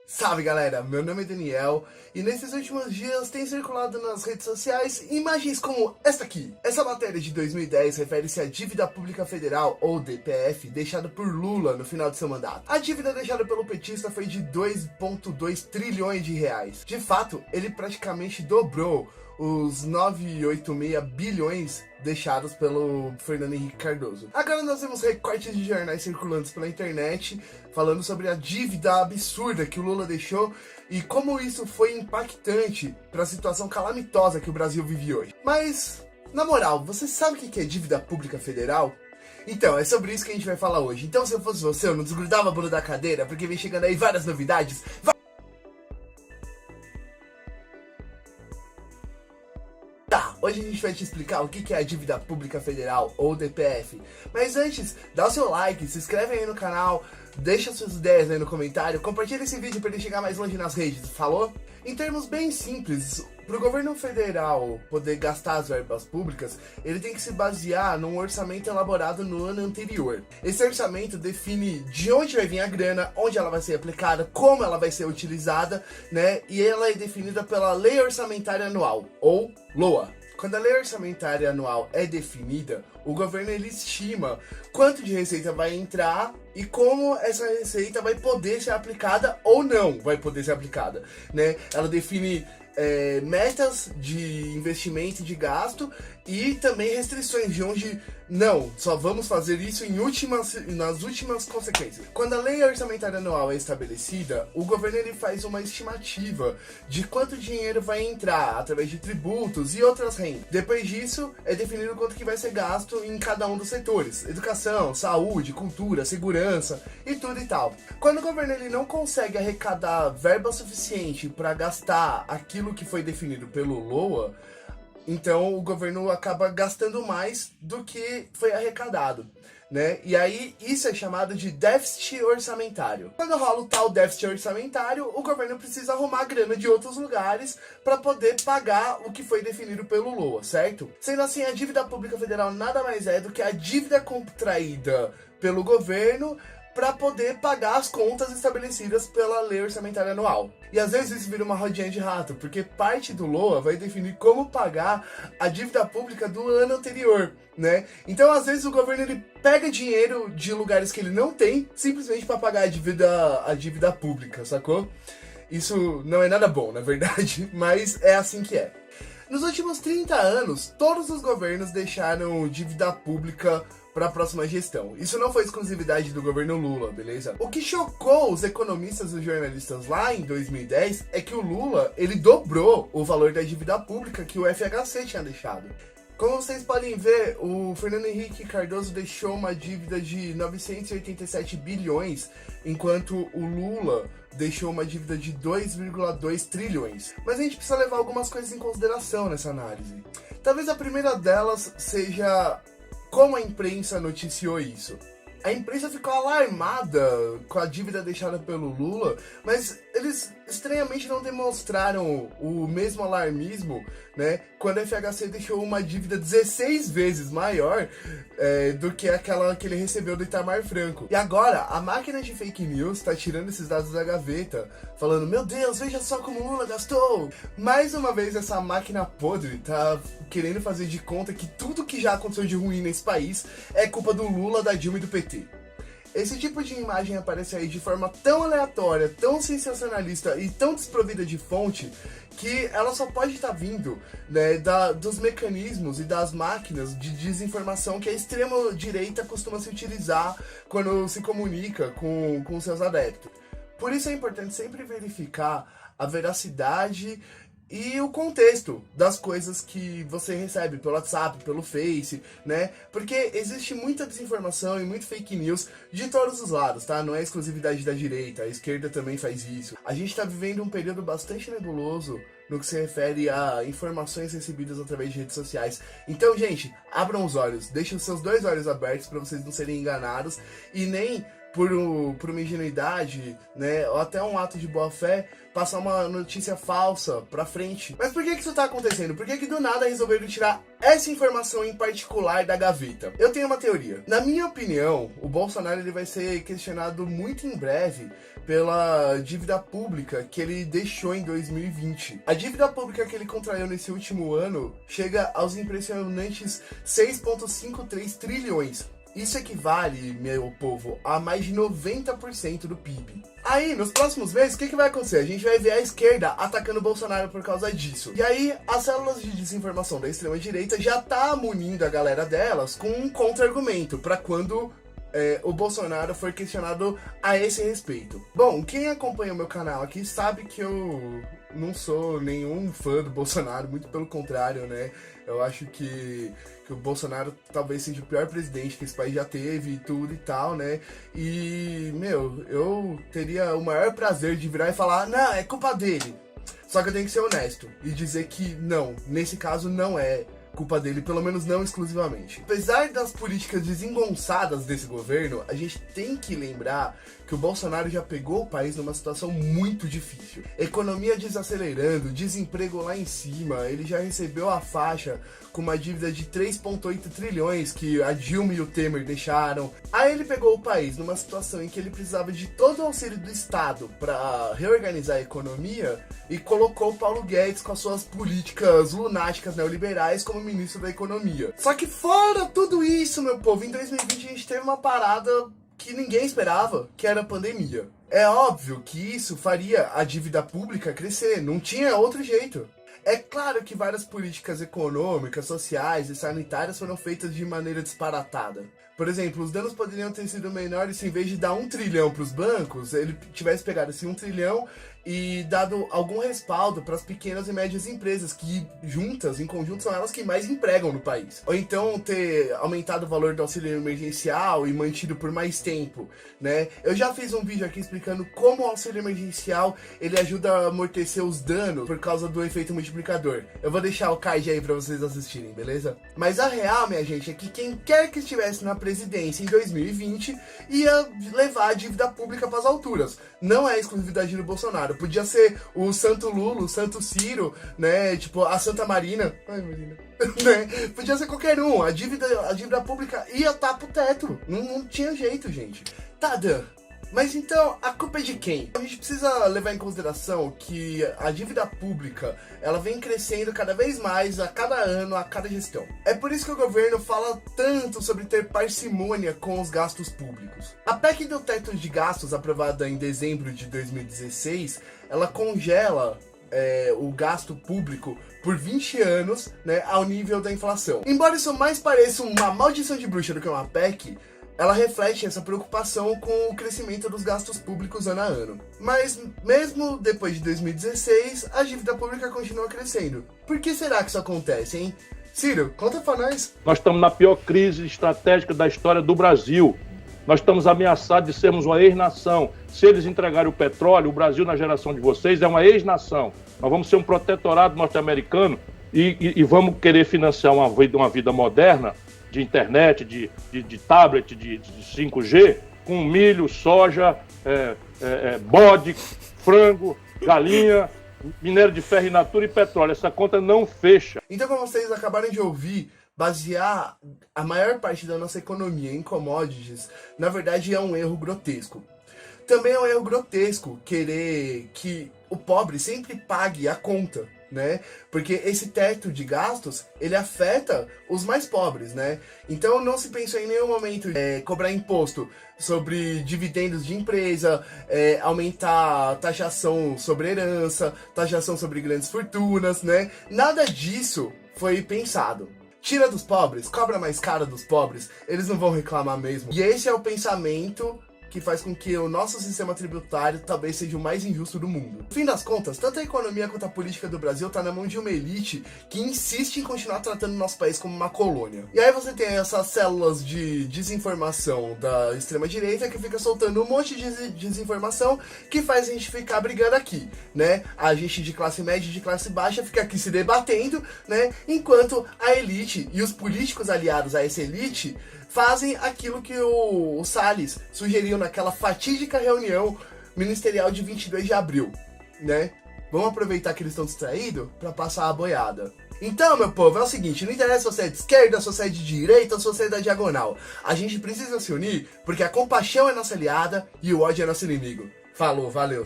Salve galera, meu nome é Daniel e nesses últimos dias tem circulado nas redes sociais imagens como esta aqui. Essa matéria de 2010 refere-se à dívida pública federal, ou DPF, deixada por Lula no final de seu mandato. A dívida deixada pelo petista foi de 2,2 trilhões de reais. De fato, ele praticamente dobrou os 9,86 bilhões deixados pelo Fernando Henrique Cardoso. Agora nós temos recortes de jornais circulantes pela internet falando sobre a dívida absurda que o Lula deixou e como isso foi impactante para a situação calamitosa que o Brasil vive hoje. Mas, na moral, você sabe o que é dívida pública federal? Então, é sobre isso que a gente vai falar hoje. Então, se eu fosse você, eu não desgrudava a bunda da cadeira, porque vem chegando aí várias novidades. Hoje a gente vai te explicar o que é a dívida pública federal, ou DPF. Mas antes, dá o seu like, se inscreve aí no canal, deixa suas ideias aí no comentário, compartilha esse vídeo para ele chegar mais longe nas redes, falou? Em termos bem simples, para o governo federal poder gastar as verbas públicas, ele tem que se basear num orçamento elaborado no ano anterior. Esse orçamento define de onde vai vir a grana, onde ela vai ser aplicada, como ela vai ser utilizada, né? E ela é definida pela Lei Orçamentária Anual, ou LOA. Quando a lei orçamentária anual é definida, o governo ele estima quanto de receita vai entrar e como essa receita vai poder ser aplicada ou não vai poder ser aplicada, né? Ela define metas de investimento e de gasto e também restrições de onde não, só vamos fazer isso nas últimas consequências. Quando a lei orçamentária anual é estabelecida, o governo ele faz uma estimativa de quanto dinheiro vai entrar através de tributos e outras rendas. Depois disso, é definido quanto que vai ser gasto em cada um dos setores: educação, saúde, cultura, segurança e tudo e tal. Quando o governo ele não consegue arrecadar verba suficiente para gastar aquilo que foi definido pelo LOA, então o governo acaba gastando mais do que foi arrecadado, né? E aí isso é chamado de déficit orçamentário. Quando rola o tal déficit orçamentário, o governo precisa arrumar grana de outros lugares para poder pagar o que foi definido pelo LOA, certo? Sendo assim, a dívida pública federal nada mais é do que a dívida contraída pelo governo para poder pagar as contas estabelecidas pela Lei Orçamentária Anual. E às vezes isso vira uma rodinha de rato, porque parte do LOA vai definir como pagar a dívida pública do ano anterior, né? Então às vezes o governo ele pega dinheiro de lugares que ele não tem, simplesmente para pagar a dívida pública, sacou? Isso não é nada bom, na verdade, mas é assim que é. Nos últimos 30 anos, todos os governos deixaram dívida pública para a próxima gestão. Isso não foi exclusividade do governo Lula, beleza? O que chocou os economistas e os jornalistas lá em 2010 é que o Lula, ele dobrou o valor da dívida pública que o FHC tinha deixado. Como vocês podem ver, o Fernando Henrique Cardoso deixou uma dívida de 987 bilhões, enquanto o Lula deixou uma dívida de 2,2 trilhões. Mas a gente precisa levar algumas coisas em consideração nessa análise. Talvez a primeira delas seja como a imprensa noticiou isso. A imprensa ficou alarmada com a dívida deixada pelo Lula, mas eles estranhamente não demonstraram o mesmo alarmismo, né, quando a FHC deixou uma dívida 16 vezes maior do que aquela que ele recebeu do Itamar Franco. E agora, a máquina de fake news tá tirando esses dados da gaveta, falando: meu Deus, veja só como o Lula gastou! Mais uma vez essa máquina podre tá querendo fazer de conta que tudo que já aconteceu de ruim nesse país é culpa do Lula, da Dilma e do PT. Esse tipo de imagem aparece aí de forma tão aleatória, tão sensacionalista e tão desprovida de fonte que ela só pode estar vindo, né, dos mecanismos e das máquinas de desinformação que a extrema-direita costuma se utilizar quando se comunica com seus adeptos. Por isso é importante sempre verificar a veracidade e o contexto das coisas que você recebe pelo WhatsApp, pelo Face, né? Porque existe muita desinformação e muito fake news de todos os lados, tá? Não é exclusividade da direita, a esquerda também faz isso. A gente tá vivendo um período bastante nebuloso no que se refere a informações recebidas através de redes sociais. Então, gente, abram os olhos, deixem os seus dois olhos abertos para vocês não serem enganados e nem por uma ingenuidade, né, ou até um ato de boa fé, passar uma notícia falsa pra frente. Mas por que isso tá acontecendo? Por que do nada resolveram tirar essa informação em particular da gaveta? Eu tenho uma teoria. Na minha opinião, o Bolsonaro ele vai ser questionado muito em breve pela dívida pública que ele deixou em 2020. A dívida pública que ele contraiu nesse último ano chega aos impressionantes 6,53 trilhões. Isso equivale, meu povo, a mais de 90% do PIB. Aí, nos próximos meses, o que vai acontecer? A gente vai ver a esquerda atacando o Bolsonaro por causa disso. E aí, as células de desinformação da extrema-direita já tá munindo a galera delas com um contra-argumento para quando o Bolsonaro for questionado a esse respeito. Bom, quem acompanha o meu canal aqui sabe que eu não sou nenhum fã do Bolsonaro, muito pelo contrário, né? Eu acho que o Bolsonaro talvez seja o pior presidente que esse país já teve e tudo e tal, né? E, meu, eu teria o maior prazer de virar e falar, não, é culpa dele. Só que eu tenho que ser honesto e dizer que não, nesse caso não é culpa dele, pelo menos não exclusivamente. Apesar das políticas desengonçadas desse governo, a gente tem que lembrar que o Bolsonaro já pegou o país numa situação muito difícil. Economia desacelerando, desemprego lá em cima, ele já recebeu a faixa com uma dívida de 3,8 trilhões que a Dilma e o Temer deixaram. Aí ele pegou o país numa situação em que ele precisava de todo o auxílio do Estado para reorganizar a economia e colocou o Paulo Guedes com as suas políticas lunáticas neoliberais como ministro da Economia. Só que fora tudo isso, meu povo, em 2020 a gente teve uma parada que ninguém esperava, que era a pandemia. É óbvio que isso faria a dívida pública crescer, não tinha outro jeito. É claro que várias políticas econômicas, sociais e sanitárias foram feitas de maneira disparatada. Por exemplo, os danos poderiam ter sido menores se em vez de dar 1 trilhão para os bancos, ele tivesse pegado esse 1 trilhão e dado algum respaldo para as pequenas e médias empresas, que juntas, em conjunto, são elas que mais empregam no país. Ou então ter aumentado o valor do auxílio emergencial e mantido por mais tempo, né? Eu já fiz um vídeo aqui explicando como o auxílio emergencial ele ajuda a amortecer os danos por causa do efeito multiplicador. Eu vou deixar o card aí para vocês assistirem, beleza? Mas a real, minha gente, é que quem quer que estivesse na presidência em 2020 ia levar a dívida pública para as alturas. Não é exclusividade do Bolsonaro. Podia ser o Santo Lula, o Santo Ciro, né? Tipo, a Santa Marina. Ai, Marina. Né? Podia ser qualquer um. A dívida pública ia estar pro teto. Não tinha jeito, gente. Tá, Dan. Mas então, a culpa é de quem? A gente precisa levar em consideração que a dívida pública, ela vem crescendo cada vez mais a cada ano, a cada gestão. É por isso que o governo fala tanto sobre ter parcimônia com os gastos públicos. A PEC do teto de gastos, aprovada em dezembro de 2016, ela congela o gasto público por 20 anos, né, ao nível da inflação. Embora isso mais pareça uma maldição de bruxa do que uma PEC, ela reflete essa preocupação com o crescimento dos gastos públicos ano a ano. Mas, mesmo depois de 2016, a dívida pública continua crescendo. Por que será que isso acontece, hein? Ciro, conta pra nós. Nós estamos na pior crise estratégica da história do Brasil. Nós estamos ameaçados de sermos uma ex-nação. Se eles entregarem o petróleo, o Brasil, na geração de vocês, é uma ex-nação. Nós vamos ser um protetorado norte-americano e vamos querer financiar uma vida moderna, de internet, de tablet, de 5G, com milho, soja, bode, frango, galinha, minério de ferro in natura e petróleo. Essa conta não fecha. Então, como vocês acabaram de ouvir, basear a maior parte da nossa economia em commodities, na verdade é um erro grotesco. Também é um erro grotesco querer que o pobre sempre pague a conta, né? Porque esse teto de gastos, ele afeta os mais pobres, né? Então não se pensou em nenhum momento cobrar imposto sobre dividendos de empresa, aumentar a taxação sobre herança, taxação sobre grandes fortunas, né? Nada disso foi pensado. Tira dos pobres, cobra mais caro dos pobres, eles não vão reclamar mesmo. E esse é o pensamento que faz com que o nosso sistema tributário talvez seja o mais injusto do mundo. No fim das contas, tanto a economia quanto a política do Brasil tá na mão de uma elite que insiste em continuar tratando o nosso país como uma colônia. E aí você tem essas células de desinformação da extrema-direita que fica soltando um monte de desinformação que faz a gente ficar brigando aqui, né? A gente de classe média e de classe baixa fica aqui se debatendo, né? Enquanto a elite e os políticos aliados a essa elite fazem aquilo que o Salles sugeriu naquela fatídica reunião ministerial de 22 de abril, né? Vamos aproveitar que eles estão distraídos para passar a boiada. Então, meu povo, é o seguinte, não interessa se você é de esquerda, se você é de direita ou se você é da diagonal. A gente precisa se unir porque a compaixão é nossa aliada e o ódio é nosso inimigo. Falou, valeu.